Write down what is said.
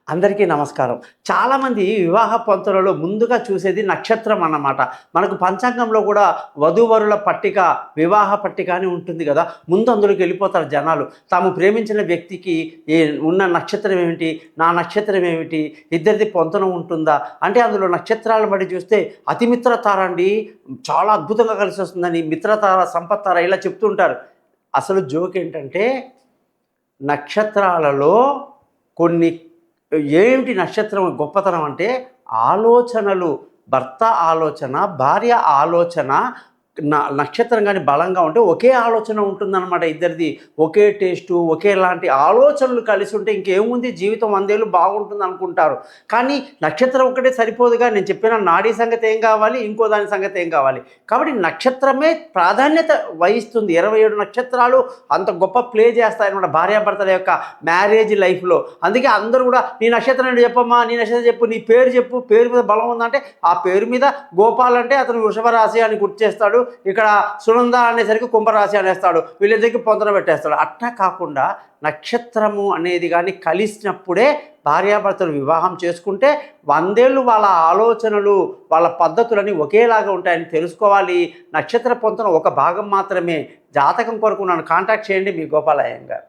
అందరికీ నమస్కారం. చాలామంది వివాహ పొంతనలో ముందుగా చూసేది నక్షత్రం అన్నమాట. మనకు పంచాంగంలో కూడా వధూవరుల పట్టిక, వివాహ పట్టిక అని ఉంటుంది గదా! ముందు అందులోకి వెళ్ళిపోతారు జనాలు. తాము ప్రేమించిన వ్యక్తికి ఏ ఉన్న నక్షత్రం ఏమిటి? నా నక్షత్రం ఏమిటి? ఇద్దరిది పొంతన ఉంటుందా? అంటే అందులో నక్షత్రాలను బట్టి చూస్తే అతిమిత్ర తార అండి చాలా అద్భుతంగా కలిసొస్తుందని, మిత్రతార, సంపత్తార ఇలా చెప్తుంటారు. అసలు జోక్ ఏంటంటే నక్షత్రాలలో కొన్ని ఏమిటి నక్షత్రం గొప్పతనం అంటే ఆలోచనలు, భర్త ఆలోచన, భార్య ఆలోచన నక్షత్రం గాని బలంగా ఉంటే ఒకే ఆలోచన ఉంటుందన్నమాట ఇద్దరిది. ఒకే టేస్టు, ఒకేలాంటి ఆలోచనలు కలిసి ఉంటే ఇంకేముంది జీవితం 100 ఏళ్ళు బాగుంటుందనుకుంటారు. కానీ నక్షత్రం ఒక్కటే సరిపోదుగా. నేను చెప్పిన నాడీ సంగతి ఏం కావాలి, ఇంకో దాని సంగతి ఏం కావాలి. కాబట్టి నక్షత్రమే ప్రాధాన్యత వహిస్తుంది. 27 నక్షత్రాలు అంత గొప్ప ప్లే చేస్తాయన్నమాట భార్యాభర్తల యొక్క మ్యారేజ్ లైఫ్‌లో. అందుకే అందరూ కూడా నీ నక్షత్రం ఏంటో చెప్పమ్మా, నీ నక్షత్రం చెప్పు, నీ పేరు చెప్పు, పేరు మీద బలం ఉందంటే ఆ పేరు మీద గోపాల్ అంటే అతను వృషభ రాశి అని గుర్తు చేస్తాడు. ఇక్కడ సునంద అనేసరికి కుంభరాశి అనేస్తాడు. వీళ్ళిద్దరికి పొంతన పెట్టేస్తాడు. అట్లా కాకుండా నక్షత్రము అనేది కానీ కలిసినప్పుడే భార్యాభర్తలు వివాహం చేసుకుంటే 100 ఏళ్ళు వాళ్ళ ఆలోచనలు, వాళ్ళ పద్ధతులని ఒకేలాగా ఉంటాయని తెలుసుకోవాలి. నక్షత్ర పొంతన ఒక భాగం మాత్రమే. జాతకం కొరకు నన్ను కాంటాక్ట్ చేయండి. మీ గోపాలయ్య గారు.